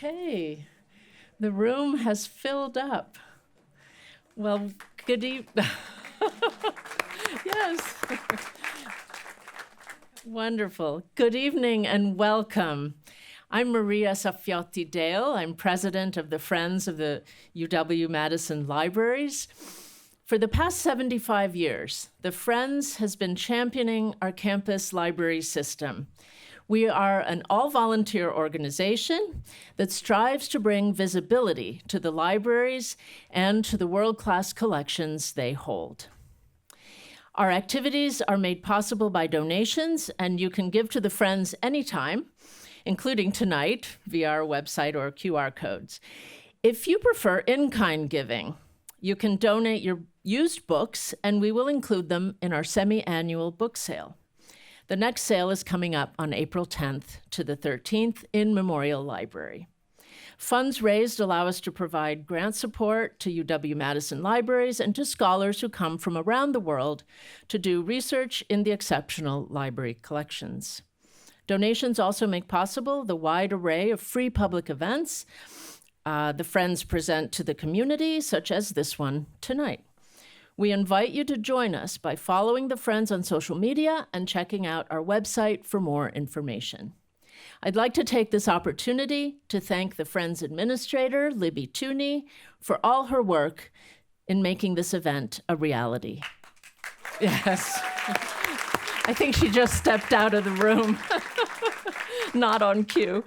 Okay, the room has filled up. Well, good evening. Yes. Wonderful. Good evening and welcome. I'm Maria Saffiotti Dale. I'm president of the Friends of the UW-Madison Libraries. For the past 75 years, the Friends has been championing our campus library system. We are an all-volunteer organization that strives to bring visibility to the libraries and to the world-class collections they hold. Our activities are made possible by donations, and you can give to the Friends anytime, including tonight via our website or QR codes. If you prefer in-kind giving, you can donate your used books, and we will include them in our semi-annual book sale. The next sale is coming up on April 10th to the 13th in Memorial Library. Funds raised allow us to provide grant support to UW-Madison libraries and to scholars who come from around the world to do research in the exceptional library collections. Donations also make possible the wide array of free public events the Friends present to the community, such as this one tonight. We invite you to join us by following the Friends on social media and checking out our website for more information. I'd like to take this opportunity to thank the Friends Administrator, Libby Tooney, for all her work in making this event a reality. Yes. I think she just stepped out of the room, not on cue.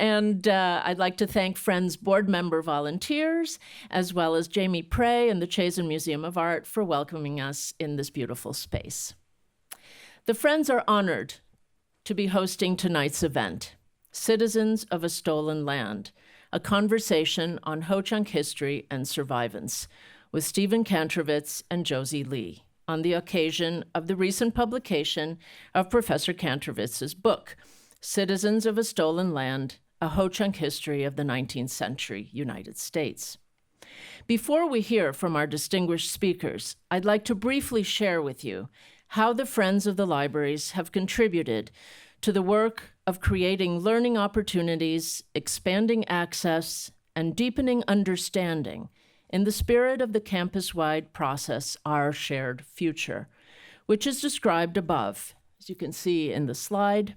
And I'd like to thank Friends board member volunteers, as well as Jamie Prey and the Chazen Museum of Art for welcoming us in this beautiful space. The Friends are honored to be hosting tonight's event, Citizens of a Stolen Land, a conversation on Ho-Chunk history and survivance, with Stephen Kantrowitz and Josie Lee, on the occasion of the recent publication of Professor Kantrowitz's book, Citizens of a Stolen Land, A Ho-Chunk History of the 19th Century United States. Before we hear from our distinguished speakers, I'd like to briefly share with you how the Friends of the Libraries have contributed to the work of creating learning opportunities, expanding access, and deepening understanding in the spirit of the campus-wide process, Our Shared Future, which is described above, as you can see in the slide.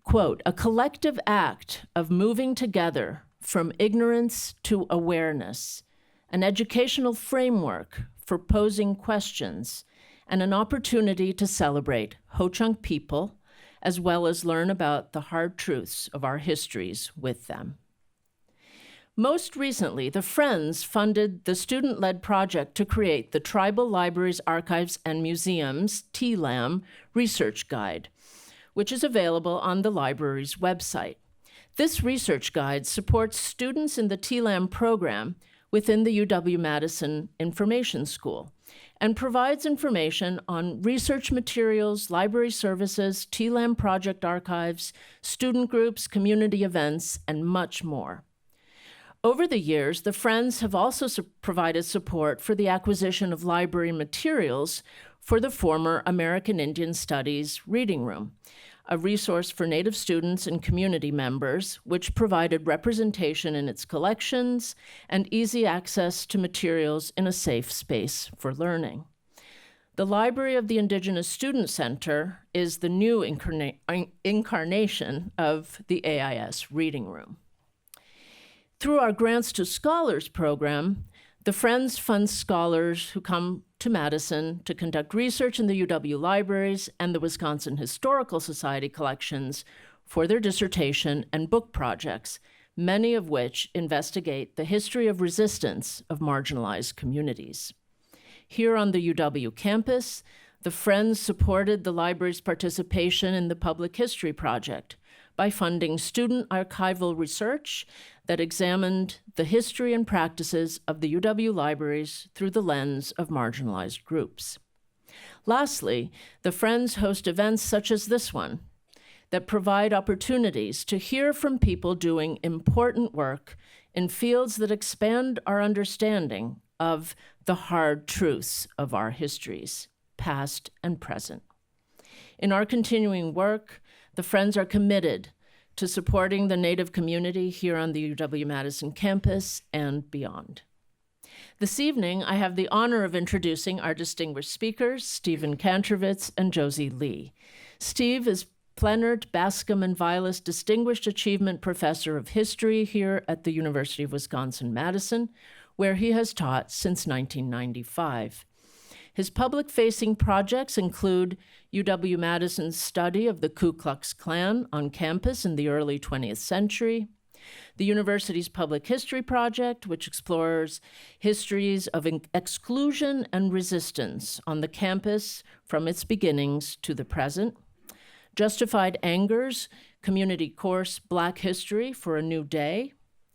Quote, a collective act of moving together from ignorance to awareness, an educational framework for posing questions, and an opportunity to celebrate Ho-Chunk people, as well as learn about the hard truths of our histories with them. Most recently, the Friends funded the student-led project to create the Tribal Libraries, Archives, and Museums, TLAM, Research Guide, which is available on the library's website. This research guide supports students in the TLAM program within the UW-Madison Information School and provides information on research materials, library services, TLAM project archives, student groups, community events, and much more. Over the years, the Friends have also provided support for the acquisition of library materials for the former American Indian Studies Reading Room, a resource for Native students and community members, which provided representation in its collections and easy access to materials in a safe space for learning. The Library of the Indigenous Student Center is the new incarnation of the AIS Reading Room. Through our Grants to Scholars program, the Friends funds scholars who come to Madison to conduct research in the UW libraries and the Wisconsin Historical Society collections for their dissertation and book projects, many of which investigate the history of resistance of marginalized communities. Here on the UW campus, the Friends supported the library's participation in the Public History Project by funding student archival research that examined the history and practices of the UW libraries through the lens of marginalized groups. Lastly, the Friends host events such as this one that provide opportunities to hear from people doing important work in fields that expand our understanding of the hard truths of our histories, past and present. In our continuing work, the Friends are committed to supporting the Native community here on the UW-Madison campus and beyond. This evening, I have the honor of introducing our distinguished speakers, Stephen Kantrowitz and Josie Lee. Steve is Plaenert-Bascom and Vilas Distinguished Achievement Professor of History here at the University of Wisconsin-Madison, where he has taught since 1995. His public-facing projects include UW-Madison's study of the Ku Klux Klan on campus in the early 20th century, the university's Public History Project, which explores histories of exclusion and resistance on the campus from its beginnings to the present, Justified Anger's community course, Black History for a New Day,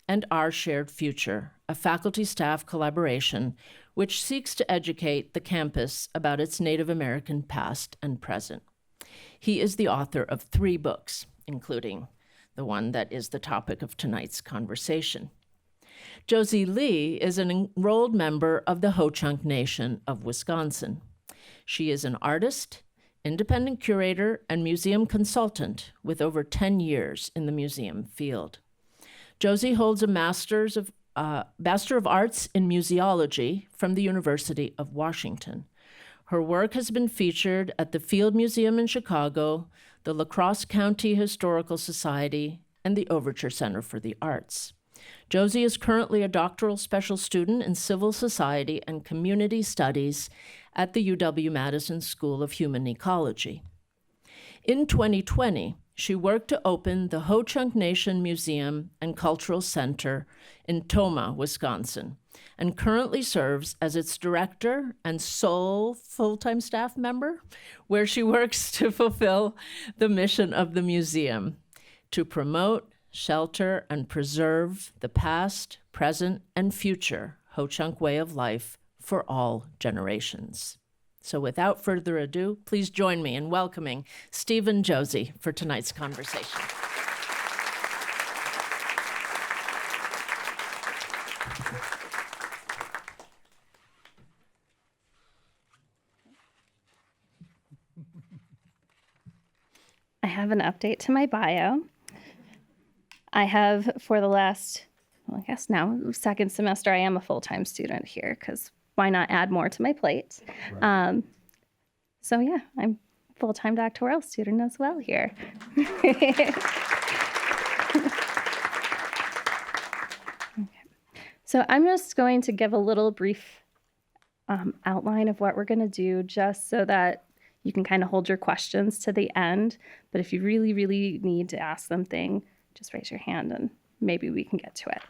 and Our Shared Future, a faculty-staff collaboration which seeks to educate the campus about its Native American past and present. He is the author of 3 books, including the one that is the topic of tonight's conversation. Josie Lee is an enrolled member of the Ho-Chunk Nation of Wisconsin. She is an artist, independent curator, and museum consultant with over 10 years in the museum field. Josie holds a Master of Arts in Museology from the University of Washington. Her work has been featured at the Field Museum in Chicago, the La Crosse County Historical Society, and the Overture Center for the Arts. Josie is currently a doctoral special student in civil society and community studies at the UW-Madison School of Human Ecology. In 2020, she worked to open the Ho-Chunk Nation Museum and Cultural Center in Tomah, Wisconsin, and currently serves as its director and sole full-time staff member, where she works to fulfill the mission of the museum to promote, shelter, and preserve the past, present, and future Ho-Chunk way of life for all generations. So without further ado, please join me in welcoming Steve and Josie for tonight's conversation. I have an update to my bio. I have for the last, well, I guess now, second semester, I am a full-time student here because why not add more to my plate? Right. So yeah, I'm a full-time doctoral student as well here. Okay. So I'm just going to give a little brief outline of what we're going to do just so that you can kind of hold your questions to the end. But if you really, really need to ask something, just raise your hand and maybe we can get to it.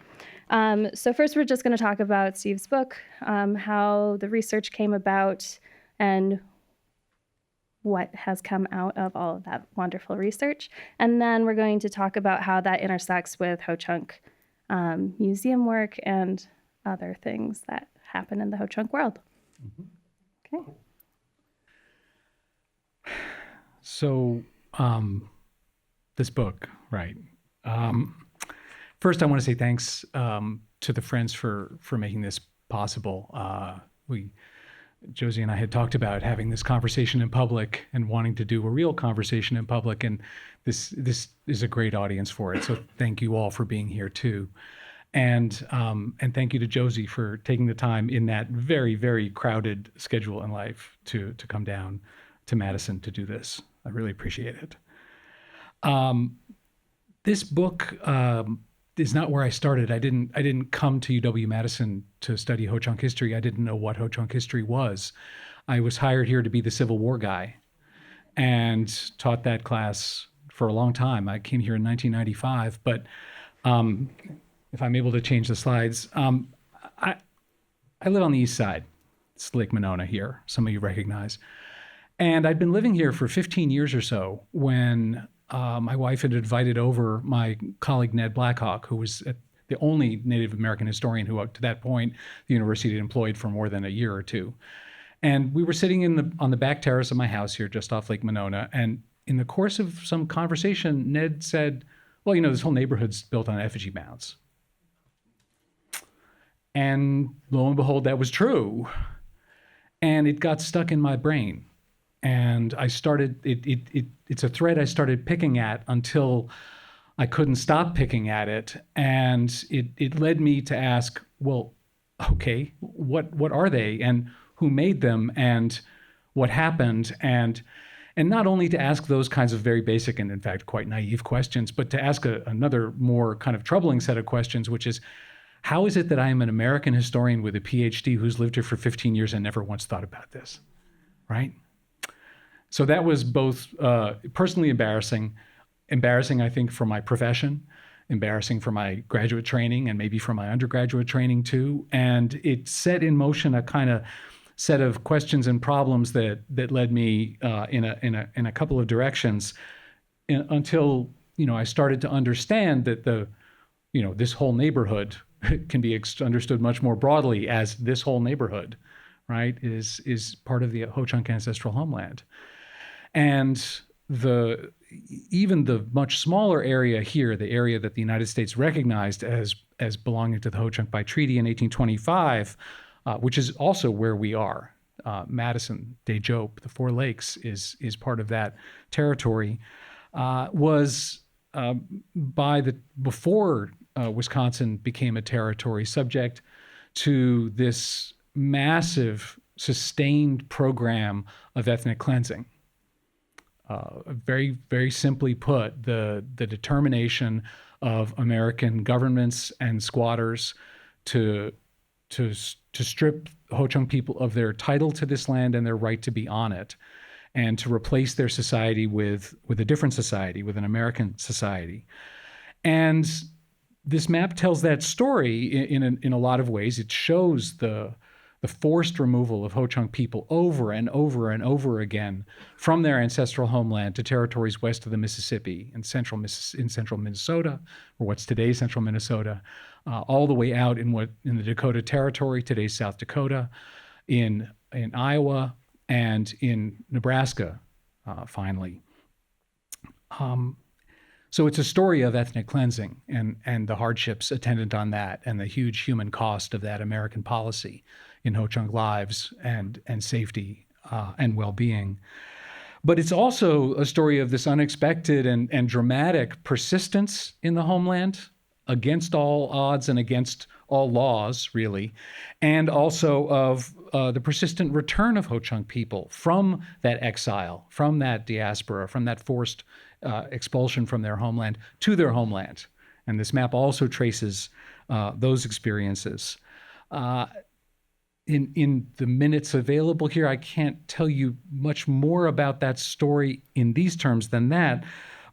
So first, we're just going to talk about Steve's book, how the research came about, and what has come out of all of that wonderful research. And then we're going to talk about how that intersects with Ho-Chunk museum work and other things that happen in the Ho-Chunk world. Mm-hmm. Okay. So this book, right? First, I want to say thanks to the Friends for making this possible. Josie and I had talked about having this conversation in public and wanting to do a real conversation in public, and this is a great audience for it. So thank you all for being here too, and thank you to Josie for taking the time in that very, very crowded schedule in life to come down to Madison to do this. I really appreciate it. This book is not where I started. I didn't come to UW-Madison to study Ho-Chunk history. I didn't know what Ho-Chunk history was. I was hired here to be the Civil War guy and taught that class for a long time. I came here in 1995, but if I'm able to change the slides, I live on the east side. It's Lake Monona here, some of you recognize. And I'd been living here for 15 years or so when my wife had invited over my colleague, Ned Blackhawk, who was the only Native American historian who, up to that point, the university had employed for more than a year or two. And we were sitting on the back terrace of my house here, just off Lake Monona. And in the course of some conversation, Ned said, well, this whole neighborhood's built on effigy mounds. And lo and behold, that was true. And it got stuck in my brain. And I started, it's a thread I started picking at until I couldn't stop picking at it. And it led me to ask, well, okay, what are they, and who made them, and what happened? And not only to ask those kinds of very basic and in fact quite naive questions, but to ask another more kind of troubling set of questions, which is, how is it that I am an American historian with a PhD who's lived here for 15 years and never once thought about this, right? So that was both personally embarrassing, I think, for my profession, embarrassing for my graduate training, and maybe for my undergraduate training too. And it set in motion a kind of set of questions and problems that led me in a couple of directions until I started to understand that this whole neighborhood can be understood much more broadly as this whole neighborhood, right, is part of the Ho-Chunk ancestral homeland. And even the much smaller area here, the area that the United States recognized as belonging to the Ho-Chunk by treaty in 1825, which is also where we are. Madison, Dejope, the Four Lakes is part of that territory, was before Wisconsin became a territory, subject to this massive, sustained program of ethnic cleansing. Very, very simply put, the determination of American governments and squatters to strip Ho-Chunk people of their title to this land and their right to be on it, and to replace their society with a different society, with an American society. And this map tells that story in a lot of ways. It shows the forced removal of Ho-Chunk people over and over and over again from their ancestral homeland to territories west of the Mississippi, in central Minnesota, or what's today central Minnesota, all the way out in the Dakota Territory, today's South Dakota, in Iowa, and in Nebraska, finally. So it's a story of ethnic cleansing and the hardships attendant on that, and the huge human cost of that American policy in Ho-Chunk lives and safety and well-being. But it's also a story of this unexpected and dramatic persistence in the homeland against all odds and against all laws, really, and also of the persistent return of Ho-Chunk people from that exile, from that diaspora, from that forced expulsion from their homeland to their homeland. And this map also traces those experiences. In the minutes available here, I can't tell you much more about that story in these terms than that.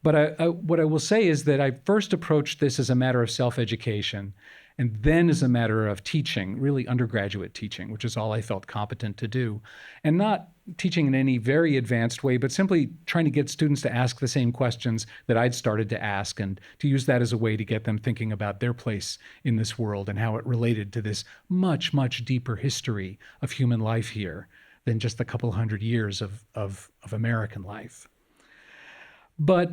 But what I will say is that I first approached this as a matter of self-education, and then as a matter of teaching, really undergraduate teaching, which is all I felt competent to do. And not teaching in any very advanced way, but simply trying to get students to ask the same questions that I'd started to ask, and to use that as a way to get them thinking about their place in this world and how it related to this much, much deeper history of human life here than just a couple hundred years of American life. But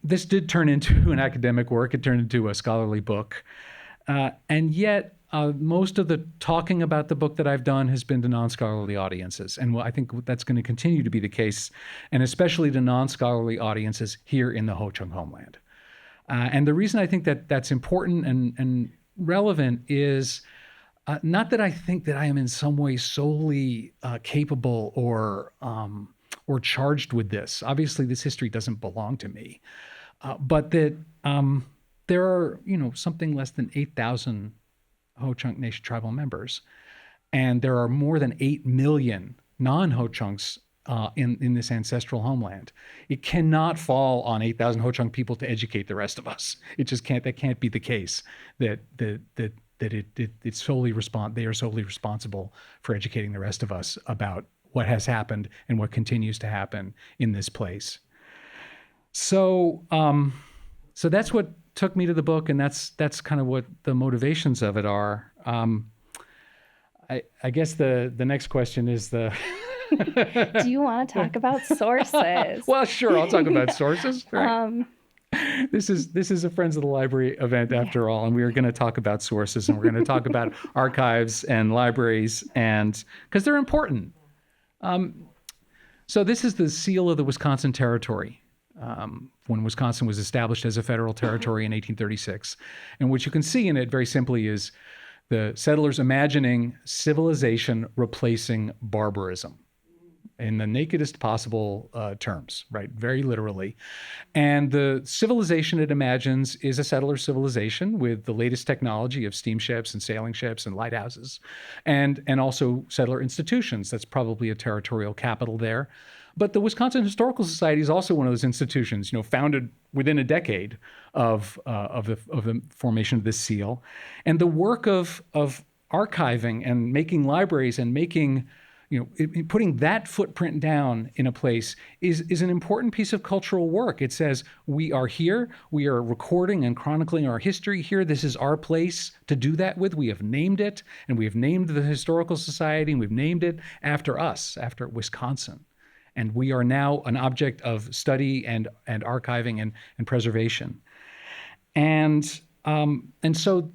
this did turn into an academic work. It turned into a scholarly book. And yet, most of the talking about the book that I've done has been to non-scholarly audiences. And I think that's going to continue to be the case, and especially to non-scholarly audiences here in the Ho-Chunk homeland. And the reason I think that that's important and relevant is not that I think that I am in some way solely capable or charged with this. Obviously, this history doesn't belong to me. But that there are, something less than 8,000 Ho-Chunk Nation tribal members, and there are more than 8 million non-Ho-Chunks in this ancestral homeland. It cannot fall on 8,000 Ho-Chunk people to educate the rest of us. It just can't. That can't be the case. They are solely responsible for educating the rest of us about what has happened and what continues to happen in this place. So that's what took me to the book, and that's kind of what the motivations of it are. I guess the next question is the. Do you want to talk about sources? Well, sure, I'll talk about sources. Right. This is a Friends of the Library event after all, and we are going to talk about sources, and we're going to talk about archives and libraries, and because they're important. So this is the seal of the Wisconsin Territory. when Wisconsin was established as a federal territory in 1836. And what you can see in it very simply is the settlers imagining civilization replacing barbarism in the nakedest possible terms, right? Very literally. And the civilization it imagines is a settler civilization with the latest technology of steamships and sailing ships and lighthouses, and also settler institutions. That's probably a territorial capital there. But the Wisconsin Historical Society is also one of those institutions, founded within a decade of the formation of this seal. And the work of archiving and making libraries and making putting that footprint down in a place is an important piece of cultural work. It says, we are here, we are recording and chronicling our history here. This is our place to do that with. We have named it, and we have named the Historical Society, and we've named it after us, after Wisconsin. And we are now an object of study and archiving and preservation. And so,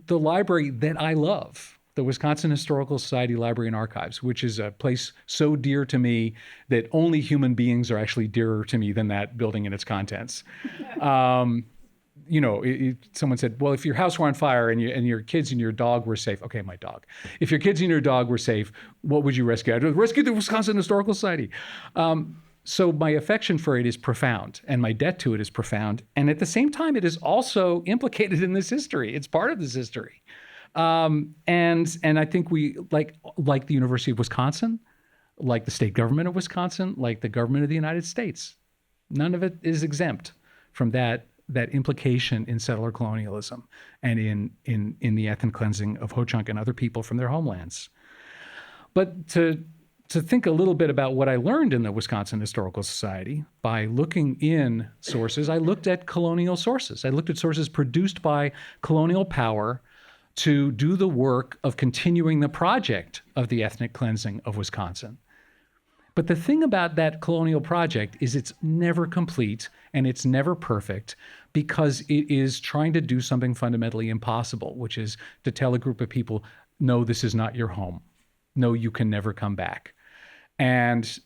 the library that I love, the Wisconsin Historical Society Library and Archives, which is a place so dear to me that only human beings are actually dearer to me than that building and its contents. Someone said, well, if your house were on fire and your kids and your dog were safe, okay, my dog. If your kids and your dog were safe, what would you rescue? I'd rescue the Wisconsin Historical Society. So my affection for it is profound, and my debt to it is profound. And at the same time, it is also implicated in this history. It's part of this history. And I think we, like the University of Wisconsin, like the state government of Wisconsin, like the government of the United States, none of it is exempt from that implication in settler colonialism and in the ethnic cleansing of Ho-Chunk and other people from their homelands. But to think a little bit about what I learned in the Wisconsin Historical Society by looking in sources, I looked at colonial sources. I looked at sources produced by colonial power to do the work of continuing the project of the ethnic cleansing of Wisconsin. But the thing about that colonial project is it's never complete and it's never perfect, because it is trying to do something fundamentally impossible, which is to tell a group of people, no, this is not your home. No, you can never come back. And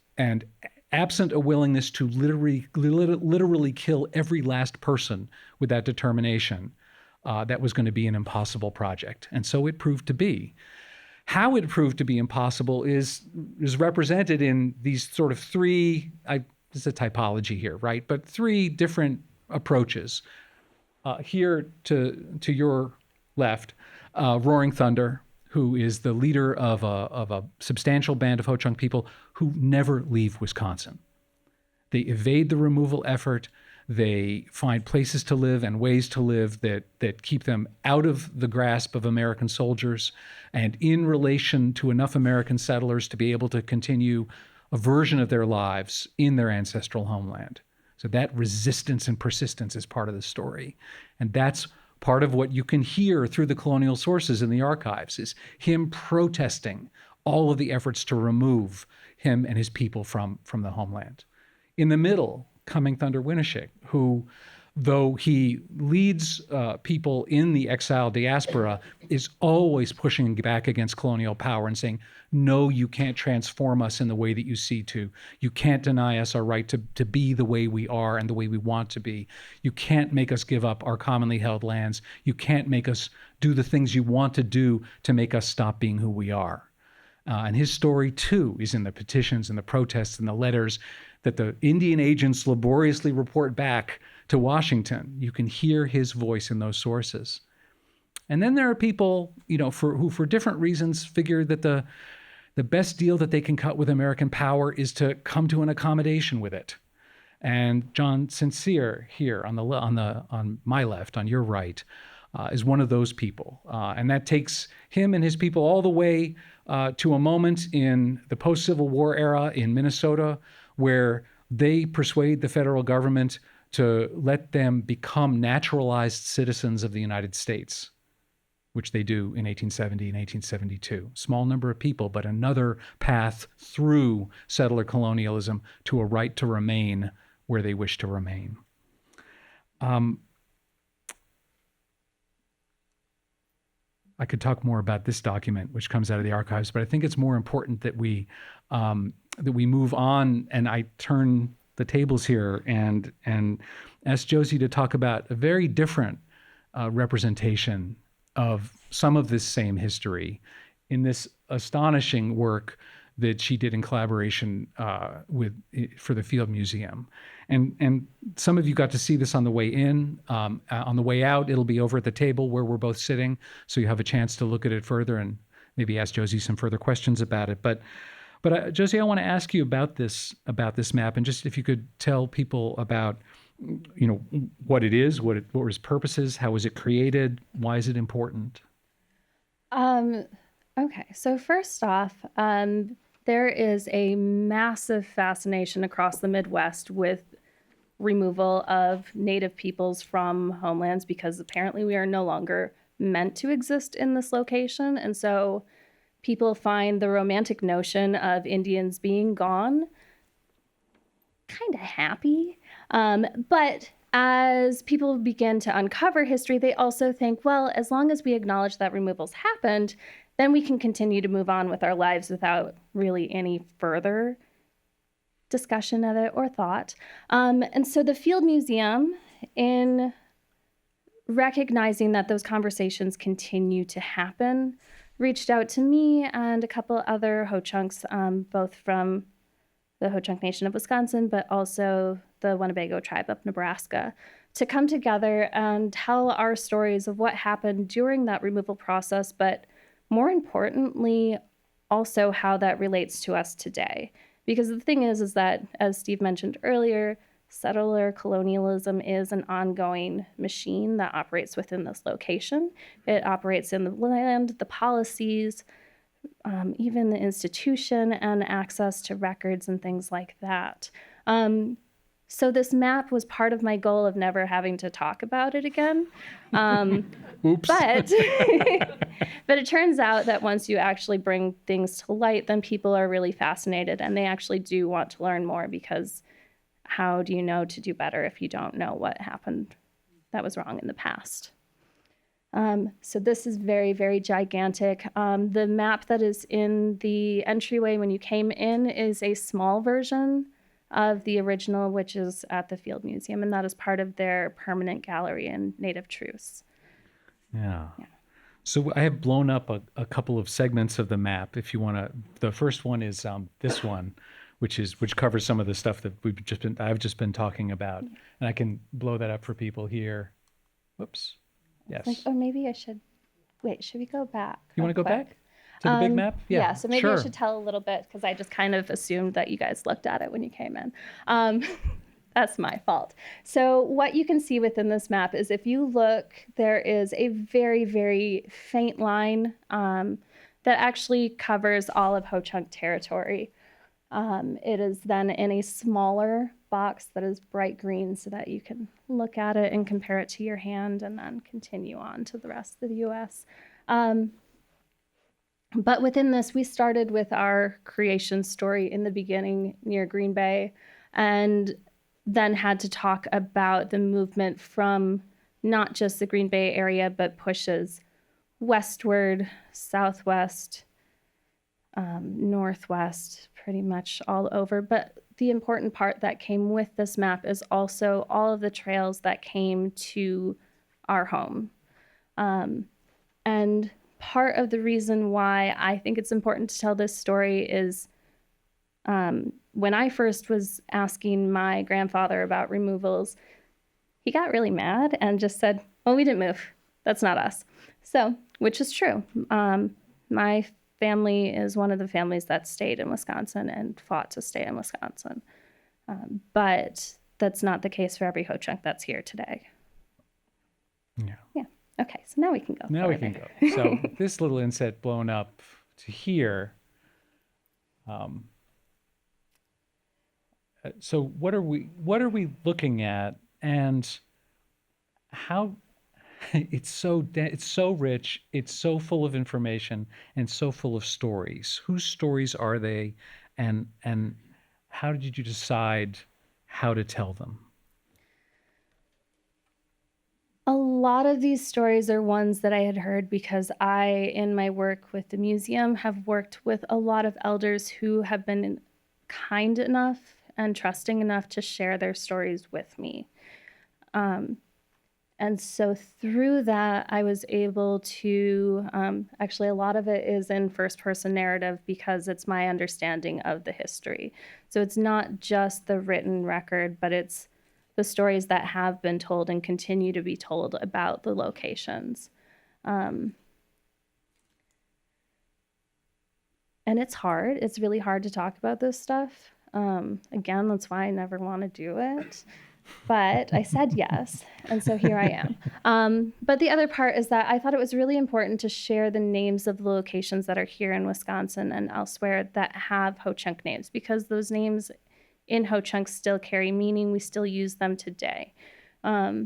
absent a willingness to literally kill every last person with that determination, that was going to be an impossible project. And so it proved to be. How it proved to be impossible is represented in these sort of three, it's a typology here, right? But three different approaches. Here to your left, Roaring Thunder, who is the leader of a substantial band of Ho-Chunk people who never leave Wisconsin. They evade the removal effort. They find places to live and ways to live that keep them out of the grasp of American soldiers and in relation to enough American settlers to be able to continue a version of their lives in their ancestral homeland. So that resistance and persistence is part of the story. And that's part of what you can hear through the colonial sources in the archives, is him protesting all of the efforts to remove him and his people from the homeland. In the middle, Coming Thunder Winishik, who, though he leads people in the exile diaspora, is always pushing back against colonial power and saying, no, you can't transform us in the way that you see to. You can't deny us our right to be the way we are and the way we want to be. You can't make us give up our commonly held lands. You can't make us do the things you want to do to make us stop being who we are. And his story, too, is in the petitions and the protests and the letters that the Indian agents laboriously report back to Washington. You can hear his voice in those sources. And then there are people, who for different reasons figure that the best deal that they can cut with American power is to come to an accommodation with it. And John Sincere here on my left, on your right, is one of those people. And that takes him and his people all the way to a moment in the post-Civil War era in Minnesota, where they persuade the federal government to let them become naturalized citizens of the United States, which they do in 1870 and 1872. Small number of people, but another path through settler colonialism to a right to remain where they wish to remain. I could talk more about this document, which comes out of the archives, but I think it's more important that we move on and I turn the tables here and ask Josie to talk about a very different representation of some of this same history in this astonishing work that she did in collaboration for the Field Museum. And some of you got to see this on the way in. On the way out, it'll be over at the table where we're both sitting, so you have a chance to look at it further and maybe ask Josie some further questions about it. But Josie, I want to ask you about this map, and just if you could tell people about, what it is, what were its purposes, how was it created, why is it important? Okay, so first off, there is a massive fascination across the Midwest with removal of Native peoples from homelands, because apparently we are no longer meant to exist in this location. And so people find the romantic notion of Indians being gone kind of happy. But as people begin to uncover history, they also think, well, as long as we acknowledge that removals happened, then we can continue to move on with our lives without really any further discussion of it or thought. And so the Field Museum, in recognizing that those conversations continue to happen, reached out to me and a couple other Ho-Chunks, both from the Ho-Chunk Nation of Wisconsin, but also the Winnebago tribe of Nebraska, to come together and tell our stories of what happened during that removal process, but more importantly, also how that relates to us today. Because the thing is that, as Steve mentioned earlier, settler colonialism is an ongoing machine that operates within this location. It operates in the land, the policies, even the institution, and access to records and things like that. So this map was part of my goal of never having to talk about it again. Oops. But it turns out that once you actually bring things to light, then people are really fascinated and they actually do want to learn more, because how do you know to do better if you don't know what happened that was wrong in the past? So this is very, very gigantic. The map that is in the entryway when you came in is a small version of the original, which is at the Field Museum, and that is part of their permanent gallery in Native Truce. Yeah. So I have blown up a couple of segments of the map. If you want to, the first one is this one, which covers some of the stuff that I've just been talking about, and I can blow that up for people here. Whoops. Yes. Like, oh, maybe I should wait. Should we go back? You want to go back to the big map? Yeah. So maybe sure. I should tell a little bit, because I just kind of assumed that you guys looked at it when you came in. That's my fault. So what you can see within this map is, if you look, there is a very, very faint line that actually covers all of Ho-Chunk territory. It is then in a smaller box that is bright green, so that you can look at it and compare it to your hand and then continue on to the rest of the U.S. But within this, we started with our creation story in the beginning near Green Bay, and then had to talk about the movement from not just the Green Bay area, but pushes westward, southwest, northwest, pretty much all over. But the important part that came with this map is also all of the trails that came to our home. And part of the reason why I think it's important to tell this story is when I first was asking my grandfather about removals, he got really mad and just said, "Oh, we didn't move. That's not us." So, which is true. My family is one of the families that stayed in Wisconsin and fought to stay in Wisconsin. But that's not the case for every Ho-Chunk that's here today. Yeah. Okay, so now we can go. Now we can go. So this little inset blown up to here. So what are we looking at, and how it's so rich, it's so full of information and so full of stories. Whose stories are they, and how did you decide how to tell them? A lot of these stories are ones that I had heard because I, in my work with the museum, have worked with a lot of elders who have been kind enough and trusting enough to share their stories with me. And so through that, I was able to, actually a lot of it is in first person narrative because it's my understanding of the history. So it's not just the written record, but it's the stories that have been told and continue to be told about the locations. And it's hard. It's really hard to talk about this stuff. Again, that's why I never want to do it. But I said yes, and so here I am. But the other part is that I thought it was really important to share the names of the locations that are here in Wisconsin and elsewhere that have Ho-Chunk names, because those names in Ho-Chunk still carry meaning. We still use them today. So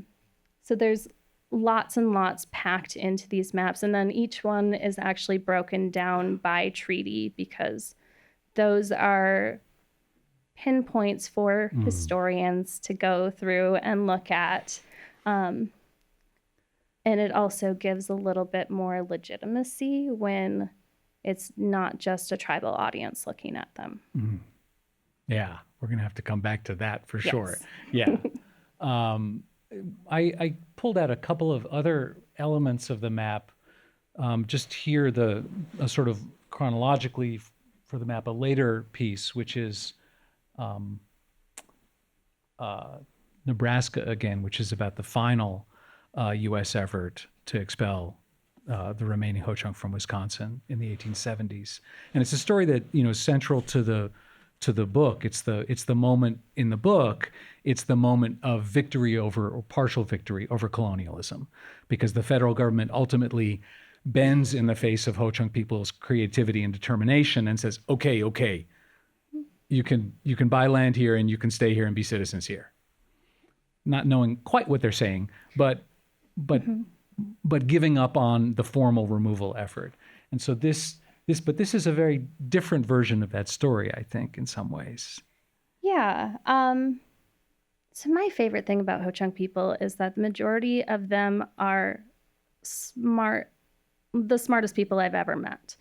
there's lots and lots packed into these maps, and then each one is actually broken down by treaty, because those are pinpoints for historians to go through and look at. And it also gives a little bit more legitimacy when it's not just a tribal audience looking at them. Yeah, we're going to have to come back to that for Yes. sure. Yeah. I pulled out a couple of other elements of the map. Just here, sort of chronologically for the map, a later piece, which is Nebraska again, which is about the final U.S. effort to expel the remaining Ho-Chunk from Wisconsin in the 1870s. And it's a story that, is central to the book. It's the moment in the book. It's the moment of victory over, or partial victory over, colonialism, because the federal government ultimately bends in the face of Ho-Chunk people's creativity and determination and says, okay, you can buy land here and you can stay here and be citizens here. Not knowing quite what they're saying, but giving up on the formal removal effort. And so this is a very different version of that story, I think, in some ways. Yeah. So my favorite thing about Ho-Chunk people is that the majority of them are smart, the smartest people I've ever met.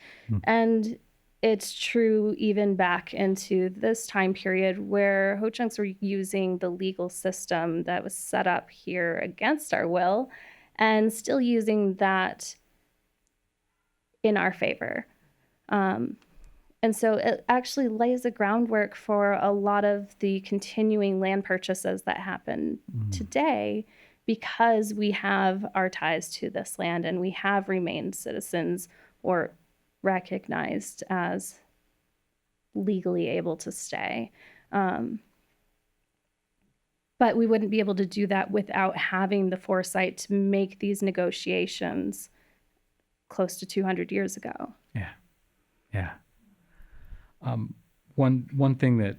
And it's true even back into this time period where Ho-Chunks were using the legal system that was set up here against our will, and still using that in our favor. And so it actually lays the groundwork for a lot of the continuing land purchases that happen today, because we have our ties to this land and we have remained citizens or recognized as legally able to stay. But we wouldn't be able to do that without having the foresight to make these negotiations close to 200 years ago. Yeah. One thing that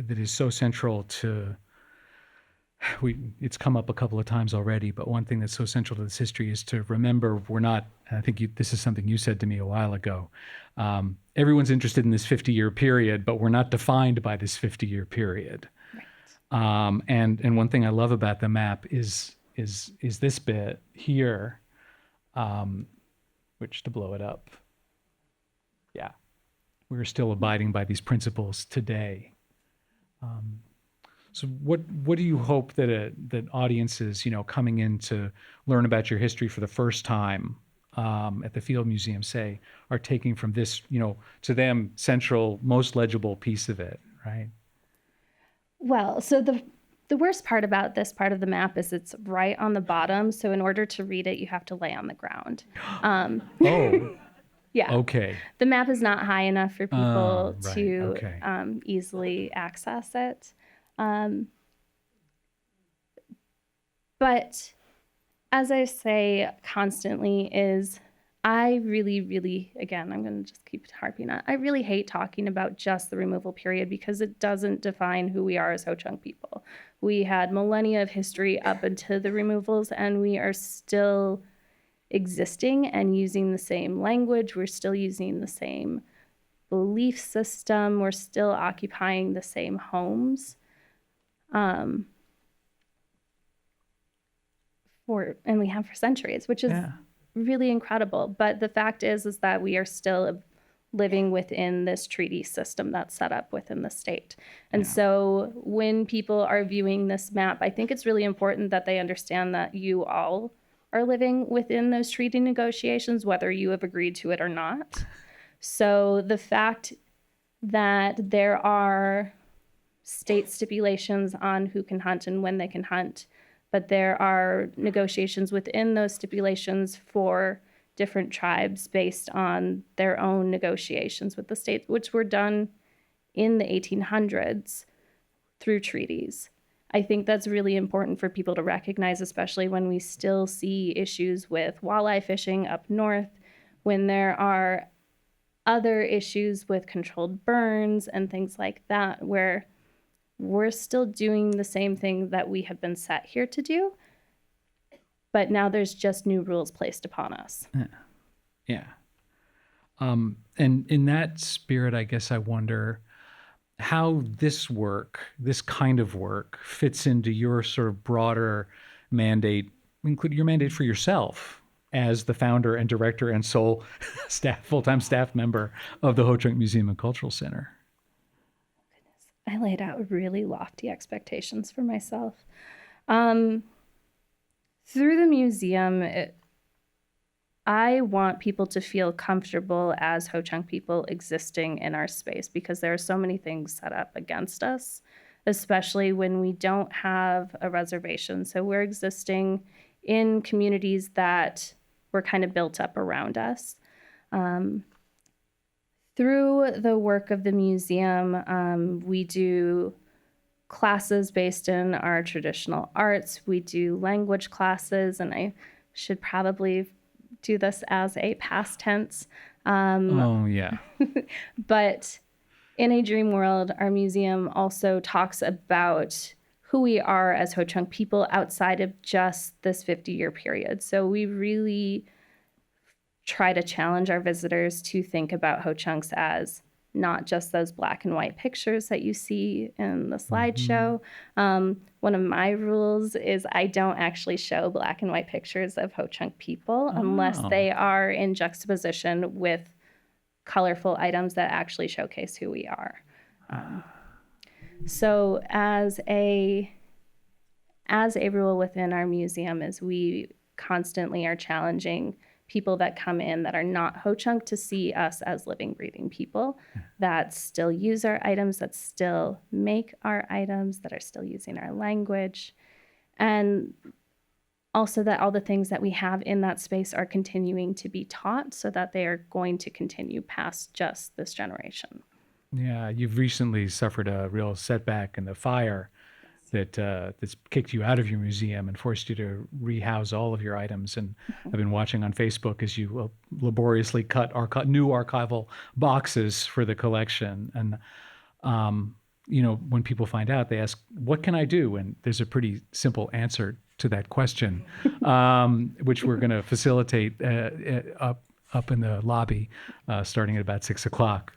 is so central to, it's come up a couple of times already, but one thing that's so central to this history is to remember we're not, I think this is something you said to me a while ago, everyone's interested in this 50-year period, but we're not defined by this 50-year period. Right. And one thing I love about the map is this bit here, which, to blow it up, yeah, we're still abiding by these principles today. So what do you hope that audiences, coming in to learn about your history for the first time at the Field Museum, say, are taking from this, to them, central, most legible piece of it, right? Well, so the worst part about this part of the map is it's right on the bottom. So in order to read it, you have to lay on the ground. Oh. Yeah. Okay. The map is not high enough for people Right. to Okay. Easily access it. But as I say constantly is, I really, really, again, I'm going to just keep harping on, I really hate talking about just the removal period, because it doesn't define who we are as Ho-Chunk people. We had millennia of history up until the removals, and we are still existing and using the same language. We're still using the same belief system. We're still occupying the same homes. And we have for centuries, which is really incredible. But the fact is that we are still living within this treaty system that's set up within the state. And so when people are viewing this map, I think it's really important that they understand that you all are living within those treaty negotiations, whether you have agreed to it or not. So the fact that there are state stipulations on who can hunt and when they can hunt, but there are negotiations within those stipulations for different tribes based on their own negotiations with the state, which were done in the 1800s through treaties. I think that's really important for people to recognize, especially when we still see issues with walleye fishing up north, when there are other issues with controlled burns and things like that, where we're still doing the same thing that we have been set here to do, but now there's just new rules placed upon us. Yeah. And in that spirit, I guess I wonder how this work, this kind of work, fits into your sort of broader mandate, including your mandate for yourself as the founder and director and sole full-time staff member of the Ho-Chunk Museum and Cultural Center. I laid out really lofty expectations for myself. Through the museum, I want people to feel comfortable as Ho-Chunk people existing in our space, because there are so many things set up against us, especially when we don't have a reservation. So we're existing in communities that were kind of built up around us. Through the work of the museum, we do classes based in our traditional arts. We do language classes, and I should probably do this as a past tense. Oh, yeah. But in a dream world, our museum also talks about who we are as Ho-Chunk people outside of just this 50-year period. So we really try to challenge our visitors to think about Ho-Chunks as not just those black and white pictures that you see in the slideshow. One of my rules is I don't actually show black and white pictures of Ho-Chunk people unless they are in juxtaposition with colorful items that actually showcase who we are. So as a rule within our museum is we constantly are challenging people that come in that are not Ho-Chunk to see us as living, breathing people that still use our items, that still make our items, that are still using our language. And also that all the things that we have in that space are continuing to be taught so that they are going to continue past just this generation. Yeah, you've recently suffered a real setback in the fire that's kicked you out of your museum and forced you to rehouse all of your items. And I've been watching on Facebook as you laboriously cut new archival boxes for the collection. And, when people find out, they ask, what can I do? And there's a pretty simple answer to that question, which we're going to facilitate up in the lobby, starting at about 6 o'clock.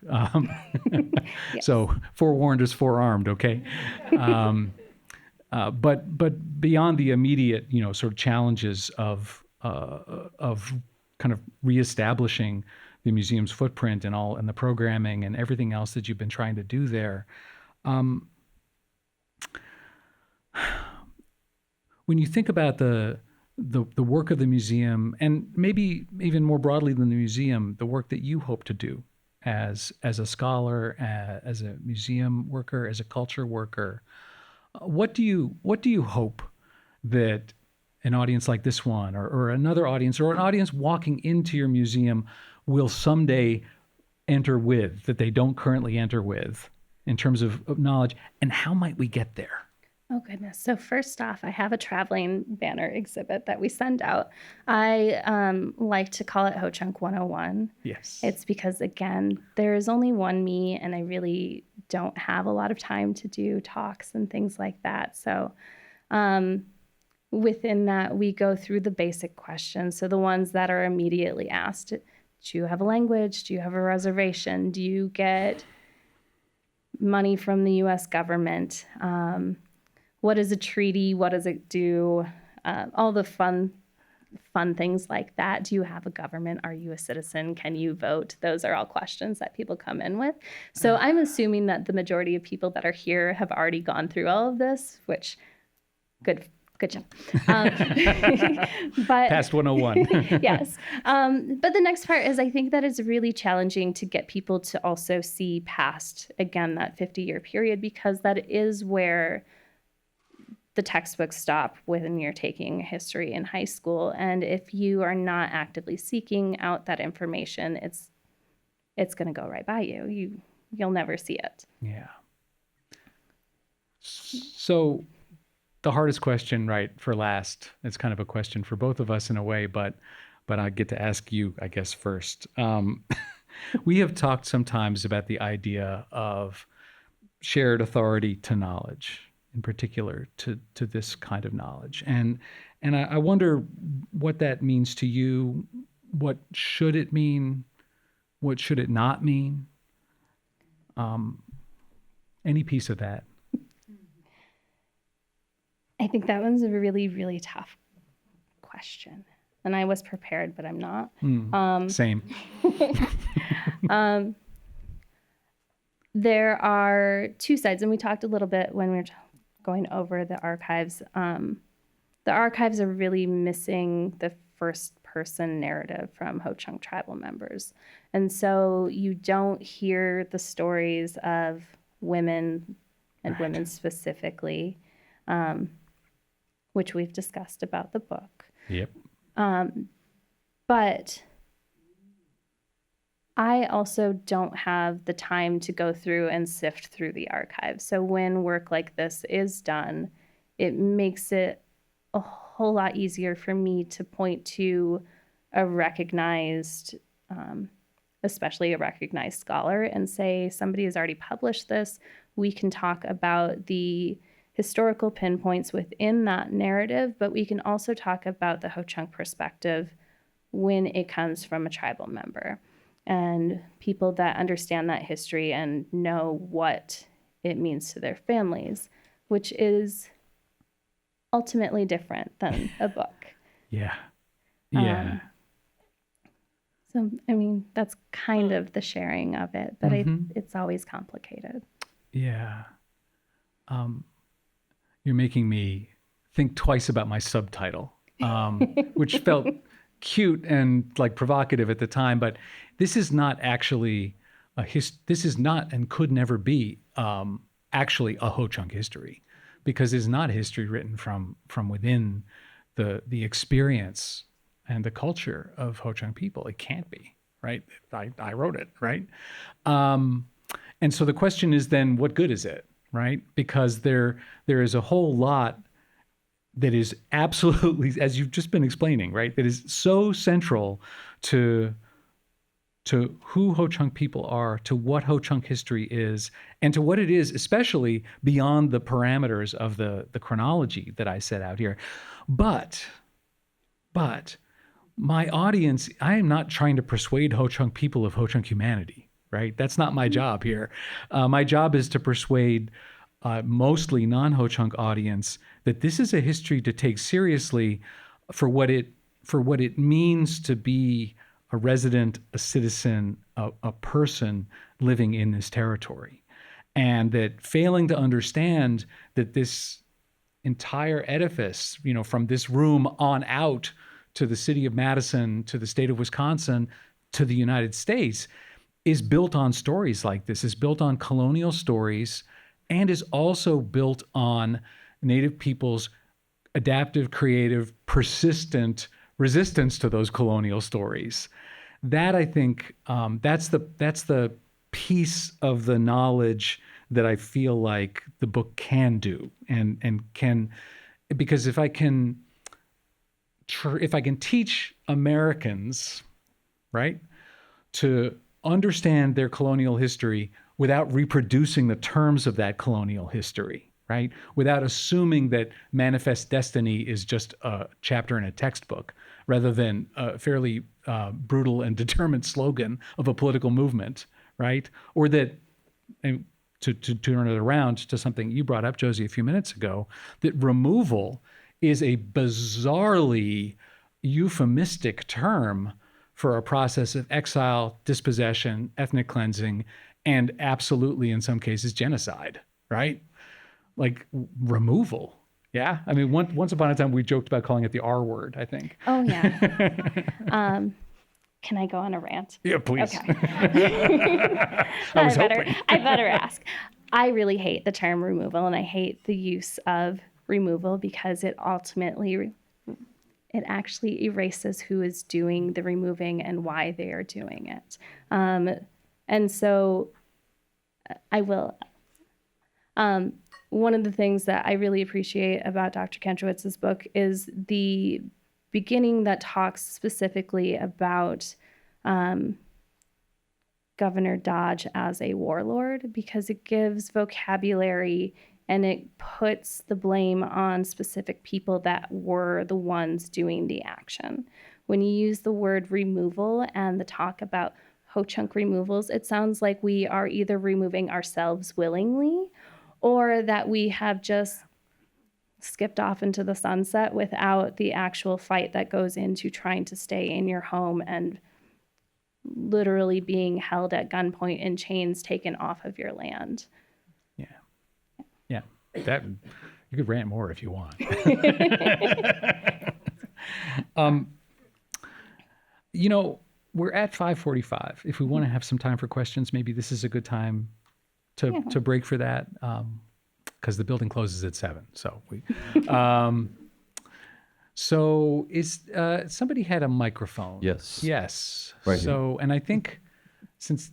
Yes. So forewarned is forearmed, okay? But beyond the immediate, sort of challenges of kind of reestablishing the museum's footprint and the programming and everything else that you've been trying to do there, when you think about the work of the museum, and maybe even more broadly than the museum, the work that you hope to do as a scholar, as a museum worker, as a culture worker, what do you hope that an audience like this one or another audience or an audience walking into your museum will someday enter with that they don't currently enter with in terms of knowledge, and how might we get there? Oh, goodness. So first off, I have a traveling banner exhibit that we send out. I like to call it Ho-Chunk 101. Yes. It's because, again, there is only one me, and I really don't have a lot of time to do talks and things like that. So within that, we go through the basic questions. So the ones that are immediately asked, do you have a language? Do you have a reservation? Do you get money from the U.S. government? What is a treaty? What does it do? All the fun fun things like that. Do you have a government? Are you a citizen? Can you vote? Those are all questions that people come in with. So I'm assuming that the majority of people that are here have already gone through all of this, which good job. But Past 101. yes. But the next part is I think that it's really challenging to get people to also see past, again, that 50-year period, because that is where the textbooks stop when you're taking history in high school. And if you are not actively seeking out that information, it's going to go right by you. You'll never see it. Yeah. So the hardest question, right, for last, it's kind of a question for both of us in a way, but I get to ask you, I guess, first. We have talked sometimes about the idea of shared authority to knowledge, in particular to this kind of knowledge. And I wonder what that means to you. What should it mean? What should it not mean? Any piece of that? I think that one's a really, really tough question. And I was prepared, but I'm not. Same. There are two sides, and we talked a little bit when we were going over the archives. The archives are really missing the first-person narrative from Ho-Chunk tribal members. And so you don't hear the stories of women, and Right. women specifically, which we've discussed about the book. Yep. But I also don't have the time to go through and sift through the archives. So when work like this is done, it makes it a whole lot easier for me to point to a recognized, especially a recognized scholar, and say, somebody has already published this. We can talk about the historical pinpoints within that narrative, but we can also talk about the Ho-Chunk perspective when it comes from a tribal member and people that understand that history and know what it means to their families, which is ultimately different than a book. Yeah. So, I mean, that's kind of the sharing of it, but it's always complicated. Yeah. You're making me think twice about my subtitle, which felt cute and like provocative at the time, but this is not actually this is not and could never be actually a Ho-Chunk history, because it's not history written from within the experience and the culture of Ho-Chunk people. It can't be, right? I wrote it, right? And so the question is then, what good is it, right? Because there is a whole lot that is absolutely, as you've just been explaining, right, that is so central to who Ho-Chunk people are, to what Ho-Chunk history is, and to what it is, especially beyond the parameters of the chronology that I set out here. But my audience, I am not trying to persuade Ho-Chunk people of Ho-Chunk humanity, right? That's not my job here. My job is to persuade mostly non-Ho-Chunk audience that this is a history to take seriously for what it means to be a resident, a citizen, a person living in this territory. And that failing to understand that this entire edifice, from this room on out to the city of Madison, to the state of Wisconsin, to the United States, is built on stories like this, is built on colonial stories, and is also built on Native people's adaptive, creative, persistent resistance to those colonial stories. That, I think, that's the piece of the knowledge that I feel like the book can do, and can, because if I can teach Americans, right, to understand their colonial history without reproducing the terms of that colonial history, right? Without assuming that manifest destiny is just a chapter in a textbook, rather than a fairly brutal and determined slogan of a political movement, right? Or that, and to turn it around to something you brought up, Josie, a few minutes ago, that removal is a bizarrely euphemistic term for a process of exile, dispossession, ethnic cleansing, and absolutely, in some cases, genocide, right? Like removal. Yeah. I mean, once upon a time, we joked about calling it the R word, I think. Oh, yeah. Can I go on a rant? Yeah, please. Okay. I was hoping. I better ask. I really hate the term removal, and I hate the use of removal because it actually erases who is doing the removing and why they are doing it. And so I will. One of the things that I really appreciate about Dr. Kantrowitz's book is the beginning that talks specifically about Governor Dodge as a warlord, because it gives vocabulary and it puts the blame on specific people that were the ones doing the action. When you use the word removal and the talk about Ho-Chunk removals, it sounds like we are either removing ourselves willingly or that we have just skipped off into the sunset without the actual fight that goes into trying to stay in your home and literally being held at gunpoint and chains taken off of your land. Yeah. That you could rant more if you want. We're at 5:45. If we want to have some time for questions, maybe this is a good time to break for that, because the building closes at 7. So we. So is somebody had a microphone? Yes. Yes. Right so, and I think since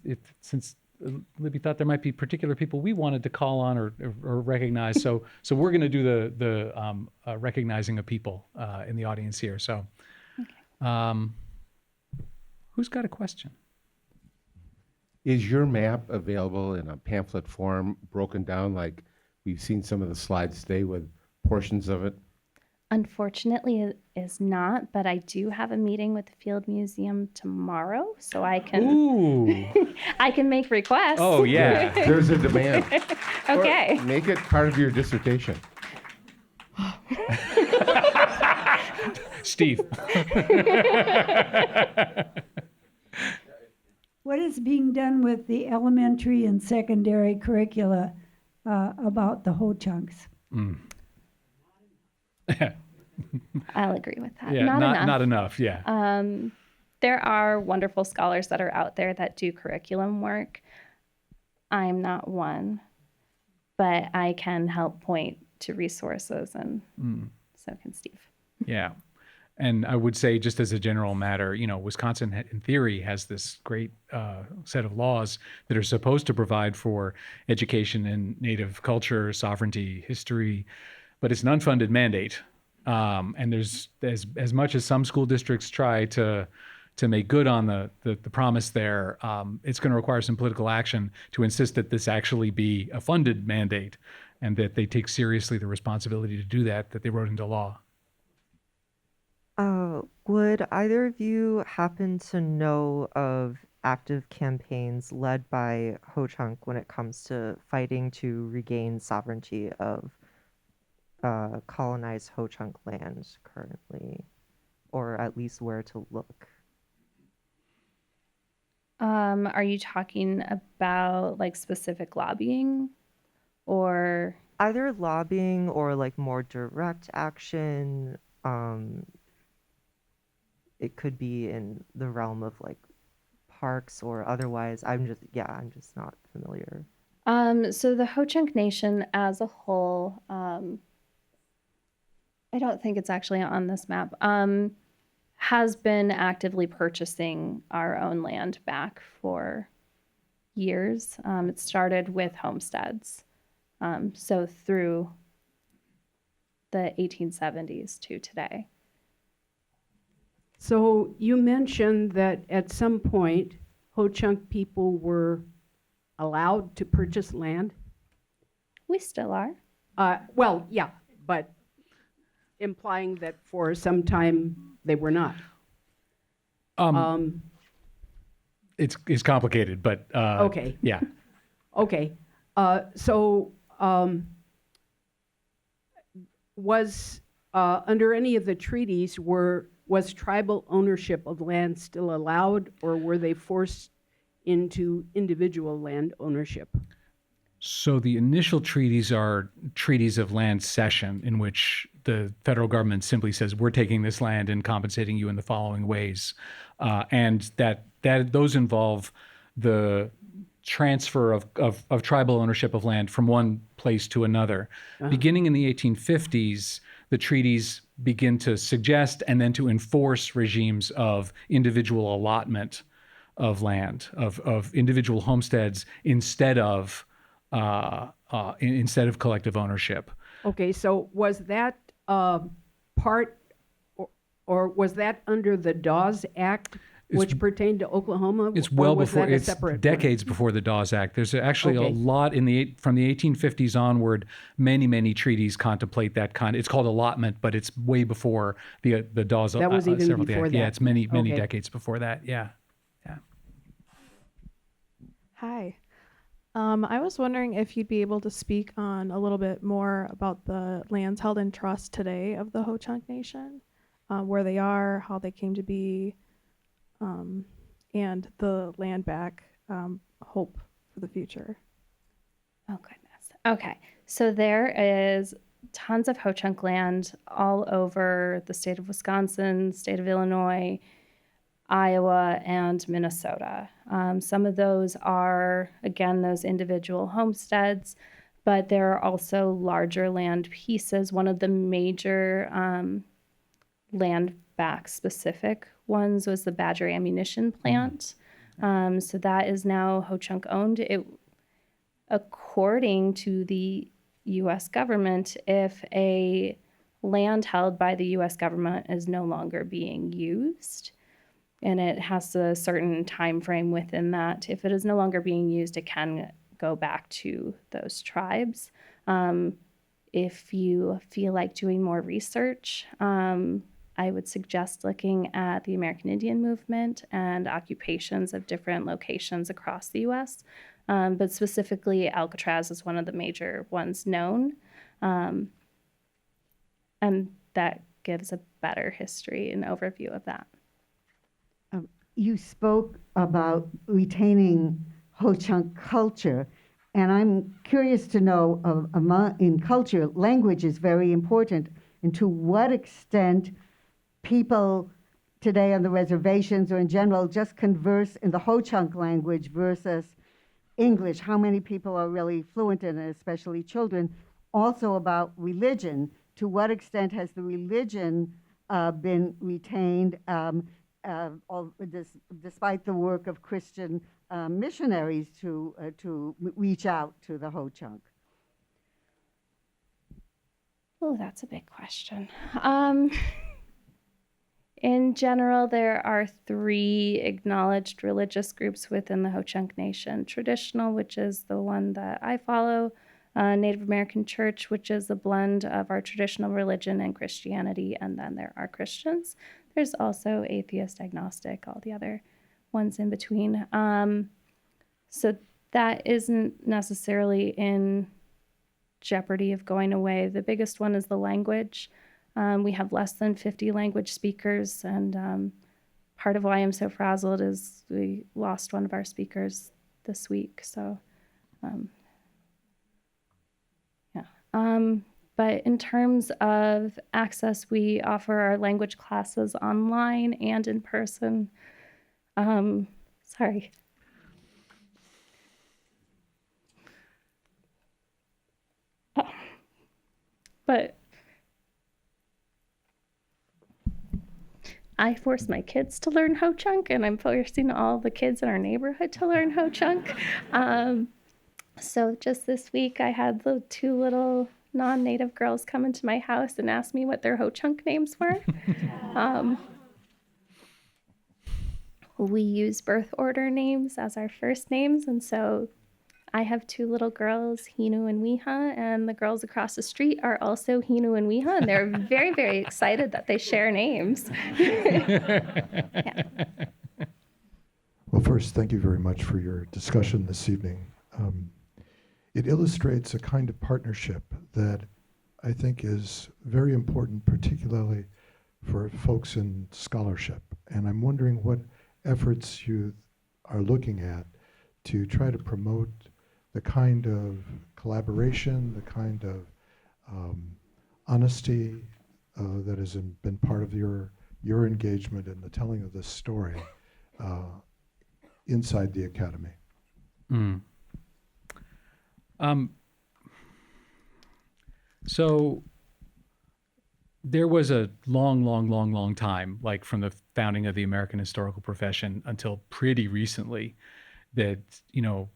Libby thought there might be particular people we wanted to call on or recognize, so we're going to do the recognizing of people in the audience here. So, who's got a question? Is your map available in a pamphlet form, broken down like we've seen some of the slides today with portions of it? Unfortunately, it is not, but I do have a meeting with the Field Museum tomorrow, so I can I can make requests. Oh, yeah. There's a demand. Okay. Or make it part of your dissertation. Steve. What is being done with the elementary and secondary curricula about the Ho-Chunks? I'll agree with that. Yeah, not enough. Yeah. There are wonderful scholars that are out there that do curriculum work. I'm not one, but I can help point to resources, and so can Steve. Yeah. And I would say, just as a general matter, Wisconsin, in theory, has this great set of laws that are supposed to provide for education in Native culture, sovereignty, history, but it's an unfunded mandate. And there's as much as some school districts try to make good on the promise there, it's going to require some political action to insist that this actually be a funded mandate and that they take seriously the responsibility to do that they wrote into law. Would either of you happen to know of active campaigns led by Ho-Chunk when it comes to fighting to regain sovereignty of colonized Ho-Chunk land currently, or at least where to look? Are you talking about like specific lobbying, or either lobbying or like more direct action? It could be in the realm of like parks or otherwise. I'm just not familiar. So the Ho-Chunk Nation as a whole, I don't think it's actually on this map, has been actively purchasing our own land back for years. It started with homesteads, so through the 1870s to today. So you mentioned that at some point, Ho-Chunk people were allowed to purchase land? We still are. Well, yeah, but implying that for some time they were not. It's complicated, but okay. Yeah. Okay. So was under any of the treaties, were Was tribal ownership of land still allowed, or were they forced into individual land ownership? So the initial treaties are treaties of land cession, in which the federal government simply says, we're taking this land and compensating you in the following ways. And that those involve the transfer of tribal ownership of land from one place to another. Beginning in the 1850s, the treaties begin to suggest and then to enforce regimes of individual allotment of land, of individual homesteads instead of collective ownership. Okay, so was that part, or was that under the Dawes Act, which pertained to Oklahoma? It's well or was before, that a it's separate decades before the Dawes Act. There's actually Okay. a lot from the 1850s onward. Many treaties contemplate that kind. It's called allotment, but it's way before the Dawes. That was even several before decades. that. Yeah, it's many Okay. decades before that. Yeah. Hi. I was wondering if you'd be able to speak on a little bit more about the lands held in trust today of the Ho-Chunk Nation, where they are, how they came to be, and the land back hope for the future. Oh, goodness. Okay. So there is tons of Ho-Chunk land all over the state of Wisconsin, state of Illinois, Iowa, and Minnesota. Some of those are, again, those individual homesteads, but there are also larger land pieces. One of the major land back specific ones was the Badger Ammunition Plant. So that is now Ho-Chunk owned. According to the U.S. government, if a land held by the U.S. government is no longer being used, and it has a certain time frame within that, if it is no longer being used, it can go back to those tribes. If you feel like doing more research, I would suggest looking at the American Indian movement and occupations of different locations across the U.S., but specifically Alcatraz is one of the major ones known, and that gives a better history and overview of that. You spoke about retaining Ho-Chunk culture, and I'm curious to know, in culture, language is very important, and to what extent people today on the reservations or in general just converse in the Ho-Chunk language versus English. How many people are really fluent in it, especially children? Also about religion. To what extent has the religion been retained despite the work of Christian missionaries to reach out to the Ho-Chunk? Oh, that's a big question. In general, there are 3 acknowledged religious groups within the Ho-Chunk Nation. Traditional, which is the one that I follow, Native American Church, which is a blend of our traditional religion and Christianity, and then there are Christians. There's also atheist, agnostic, all the other ones in between. So that isn't necessarily in jeopardy of going away. The biggest one is the language. We have less than 50 language speakers, and part of why I'm so frazzled is we lost one of our speakers this week. So, but in terms of access, we offer our language classes online and in person. Sorry. But I force my kids to learn Ho-Chunk, and I'm forcing all the kids in our neighborhood to learn Ho-Chunk. So just this week, I had the 2 little non-native girls come into my house and ask me what their Ho-Chunk names were. We use birth order names as our first names, and so I have 2 little girls, Hinu and Weha, and the girls across the street are also Hinu and Weha, and they're very, very excited that they share names. Yeah. Well, first, thank you very much for your discussion this evening. It illustrates a kind of partnership that I think is very important, particularly for folks in scholarship. And I'm wondering what efforts you are looking at to try to promote the kind of collaboration, the kind of honesty that has been part of your engagement in the telling of this story inside the academy. So there was a long time, like from the founding of the American historical profession until pretty recently, that, you know,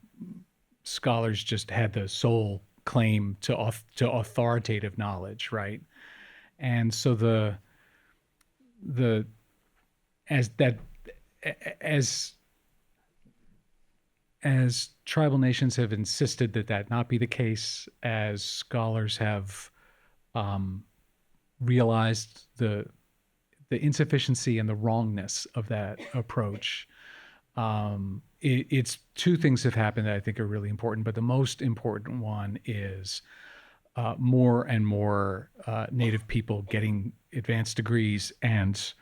scholars just had the sole claim to authoritative knowledge, right? And so as tribal nations have insisted that not be the case, as scholars have realized the insufficiency and the wrongness of that approach, it's two things have happened that I think are really important, but the most important one is more and more Native people getting advanced degrees and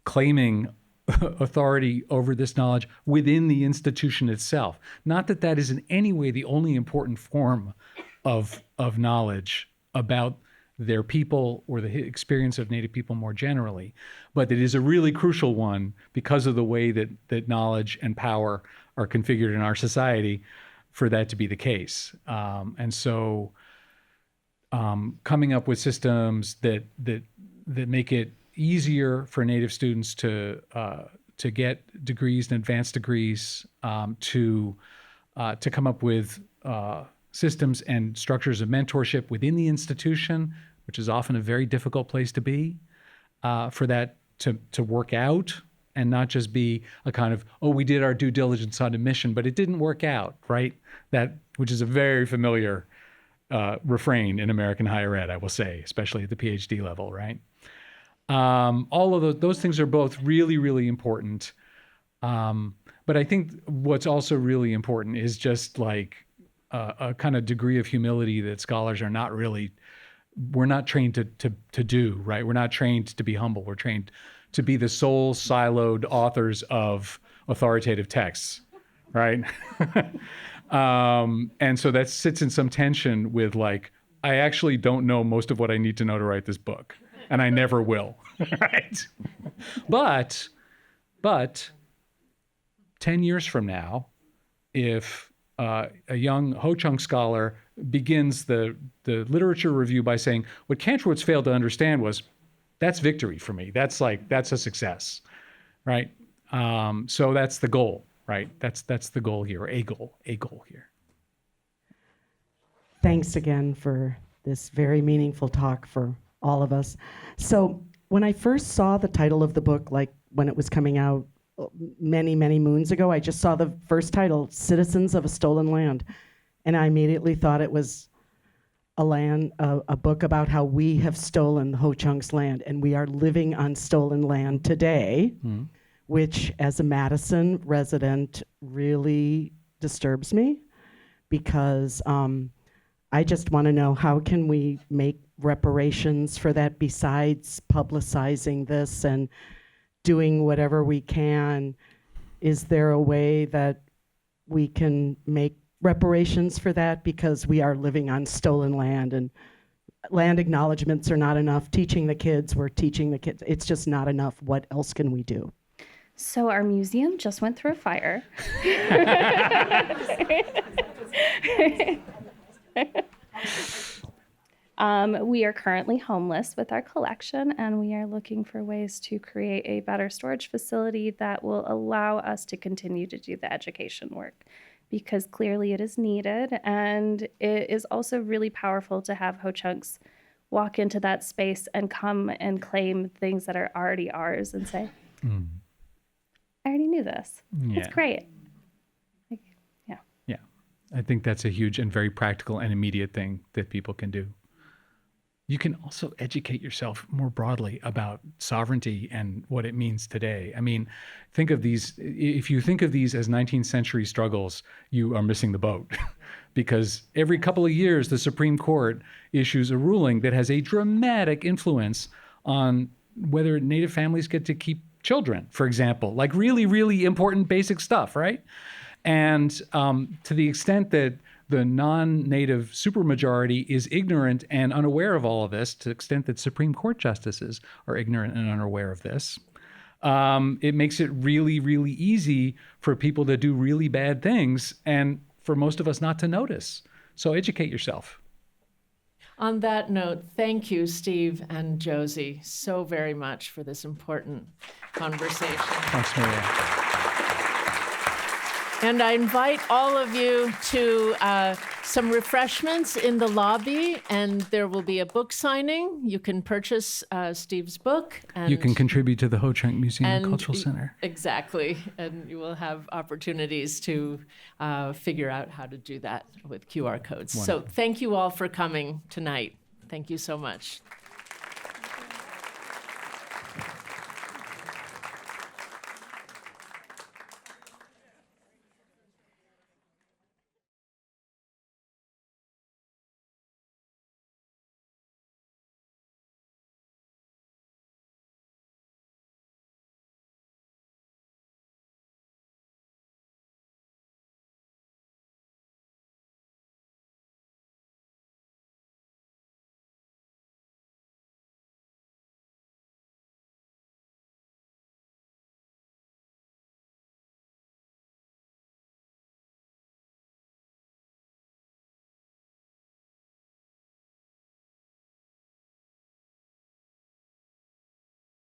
claiming authority over this knowledge within the institution itself. Not that that is in any way the only important form of knowledge about their people or the experience of Native people more generally, but it is a really crucial one because of the way that knowledge and power are configured in our society for that to be the case. And so coming up with systems that make it easier for Native students to get degrees and advanced degrees, to come up with systems and structures of mentorship within the institution, which is often a very difficult place to be, for that to work out and not just be a kind of, oh, we did our due diligence on admission, but it didn't work out, right? That, which is a very familiar refrain in American higher ed, I will say, especially at the PhD level, right? All of those things are both really, really important. But I think what's also really important is just like a kind of degree of humility that scholars are not really, we're not trained to do, right? We're not trained to be humble. We're trained to be the sole siloed authors of authoritative texts, right? And so that sits in some tension with like, I actually don't know most of what I need to know to write this book, and I never will, right? But 10 years from now, if a young Ho-Chunk scholar begins the literature review by saying, what Kantrowitz failed to understand was, that's victory for me. That's a success, right? So that's the goal, right? That's the goal here, a goal here. Thanks again for this very meaningful talk for all of us. So when I first saw the title of the book, like when it was coming out many, many moons ago, I just saw the first title, Citizens of a Stolen Land. And I immediately thought it was a book about how we have stolen Ho-Chunk's land, and we are living on stolen land today, which as a Madison resident really disturbs me, because I just want to know, how can we make reparations for that besides publicizing this and doing whatever we can? Is there a way that we can make reparations for that, because we are living on stolen land, and land acknowledgements are not enough. Teaching the kids, we're teaching the kids. It's just not enough. What else can we do? So our museum just went through a fire. We are currently homeless with our collection, and we are looking for ways to create a better storage facility that will allow us to continue to do the education work, because clearly it is needed. And it is also really powerful to have Ho-Chunks walk into that space and come and claim things that are already ours and say, I already knew this. Yeah. It's great. Yeah. I think that's a huge and very practical and immediate thing that people can do. You can also educate yourself more broadly about sovereignty and what it means today. I mean, think of these, if you think of these as 19th century struggles, you are missing the boat. Because every couple of years, the Supreme Court issues a ruling that has a dramatic influence on whether Native families get to keep children, for example, like really, really important basic stuff, right? And to the extent that the non-Native supermajority is ignorant and unaware of all of this, to the extent that Supreme Court justices are ignorant and unaware of this, it makes it really, really easy for people to do really bad things and for most of us not to notice. So educate yourself. On that note, thank you, Steve and Josie, so very much for this important conversation. Thanks, Maria. And I invite all of you to some refreshments in the lobby, and there will be a book signing. You can purchase Steve's book. And you can contribute to the Ho-Chunk Museum and Cultural Center. Exactly. And you will have opportunities to figure out how to do that with QR codes. Wonderful. So thank you all for coming tonight. Thank you so much.